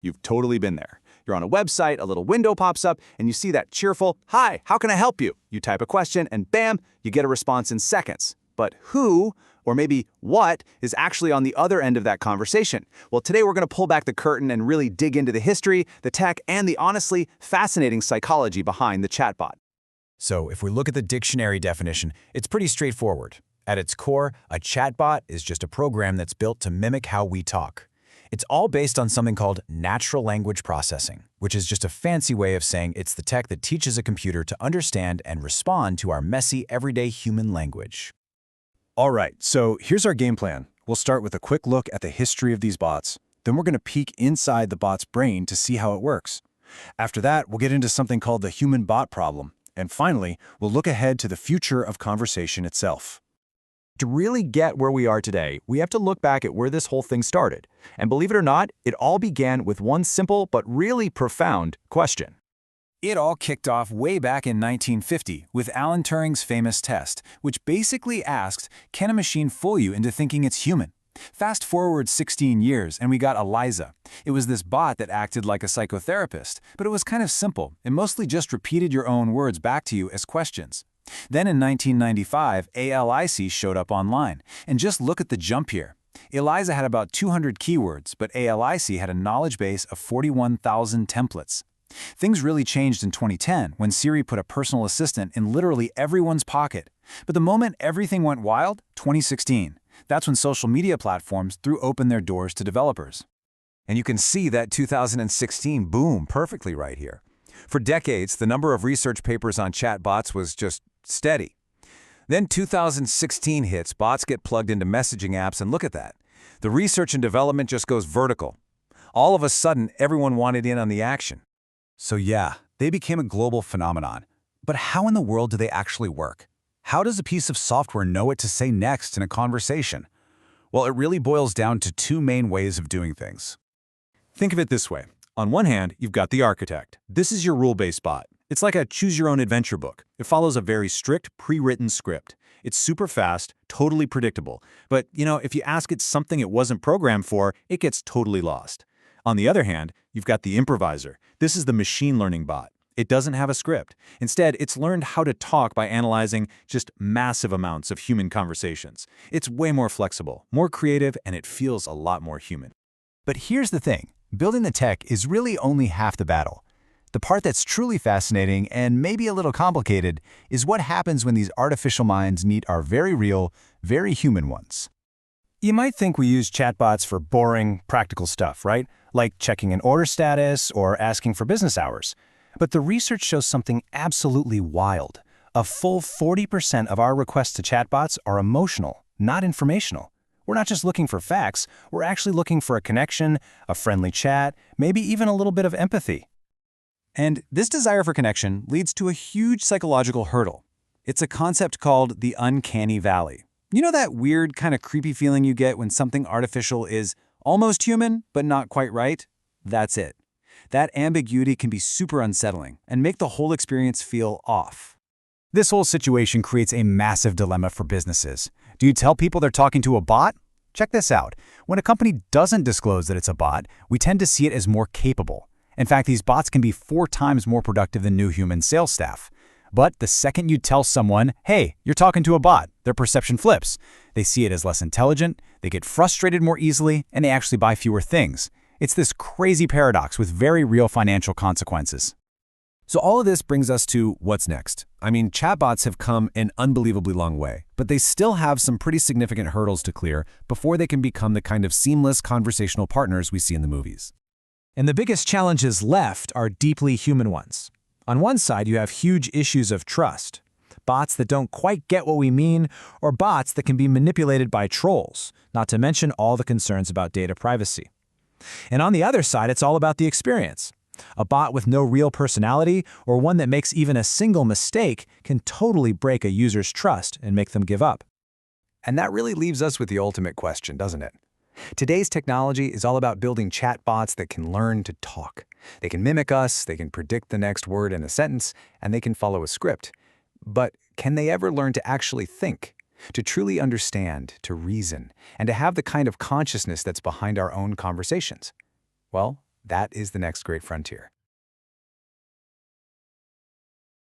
You've totally been there. You're on a website, a little window pops up, and you see that cheerful, "Hi, how can I help you?" You type a question, and bam, you get a response in seconds. But who, or maybe what, is actually on the other end of that conversation? Well, today we're going to pull back the curtain and really dig into the history, the tech, and the honestly fascinating psychology behind the chatbot. So if we look at the dictionary definition, it's pretty straightforward. At its core, a chatbot is just a program that's built to mimic how we talk. It's all based on something called natural language processing, which is just a fancy way of saying it's the tech that teaches a computer to understand and respond to our messy, everyday human language. All right, so here's our game plan. We'll start with a quick look at the history of these bots. Then we're going to peek inside the bot's brain to see how it works. After that, we'll get into something called the human bot problem. And finally, we'll look ahead to the future of conversation itself. To really get where we are today, we have to look back at where this whole thing started. And believe it or not, it all began with one simple but really profound question. It all kicked off way back in 1950 with Alan Turing's famous test, which basically asked, can a machine fool you into thinking it's human? Fast forward 16 years and we got ELIZA. It was this bot that acted like a psychotherapist, but it was kind of simple. It mostly just repeated your own words back to you as questions. Then in 1995, ALIC showed up online. And just look at the jump here. ELIZA had about 200 keywords, but ALIC had a knowledge base of 41,000 templates. Things really changed in 2010 when Siri put a personal assistant in literally everyone's pocket. But the moment everything went wild, 2016. That's when social media platforms threw open their doors to developers. And you can see that 2016 boom perfectly right here. For decades, the number of research papers on chatbots was just steady. Then 2016 hits, bots get plugged into messaging apps, and look at that. The research and development just goes vertical. All of a sudden, everyone wanted in on the action. So yeah, they became a global phenomenon. But how in the world do they actually work? How does a piece of software know what to say next in a conversation? Well, it really boils down to two main ways of doing things. Think of it this way. On one hand, you've got the architect. This is your rule-based bot. It's like a choose-your-own-adventure book. It follows a very strict, pre-written script. It's super fast, totally predictable. But, if you ask it something it wasn't programmed for, it gets totally lost. On the other hand, you've got the improviser. This is the machine learning bot. It doesn't have a script. Instead, it's learned how to talk by analyzing just massive amounts of human conversations. It's way more flexible, more creative, and it feels a lot more human. But here's the thing. Building the tech is really only half the battle. The part that's truly fascinating and maybe a little complicated is what happens when these artificial minds meet our very real, very human ones. You might think we use chatbots for boring, practical stuff, right? Like checking an order status or asking for business hours. But the research shows something absolutely wild. A full 40% of our requests to chatbots are emotional, not informational. We're not just looking for facts, we're actually looking for a connection, a friendly chat, maybe even a little bit of empathy. And this desire for connection leads to a huge psychological hurdle. It's a concept called the uncanny valley. You know that weird kind of creepy feeling you get when something artificial is almost human, but not quite right? That's it. That ambiguity can be super unsettling and make the whole experience feel off. This whole situation creates a massive dilemma for businesses. Do you tell people they're talking to a bot? Check this out. When a company doesn't disclose that it's a bot, we tend to see it as more capable. In fact, these bots can be 4 times more productive than new human sales staff. But the second you tell someone, hey, you're talking to a bot, their perception flips. They see it as less intelligent, they get frustrated more easily, and they actually buy fewer things. It's this crazy paradox with very real financial consequences. So all of this brings us to what's next. I mean, chatbots have come an unbelievably long way, but they still have some pretty significant hurdles to clear before they can become the kind of seamless conversational partners we see in the movies. And the biggest challenges left are deeply human ones. On one side, you have huge issues of trust. Bots that don't quite get what we mean, or bots that can be manipulated by trolls, not to mention all the concerns about data privacy. And on the other side, it's all about the experience. A bot with no real personality, or one that makes even a single mistake, can totally break a user's trust and make them give up. And that really leaves us with the ultimate question, doesn't it? Today's technology is all about building chatbots that can learn to talk. They can mimic us, they can predict the next word in a sentence, and they can follow a script. But can they ever learn to actually think, to truly understand, to reason, and to have the kind of consciousness that's behind our own conversations? Well, That is the next great frontier.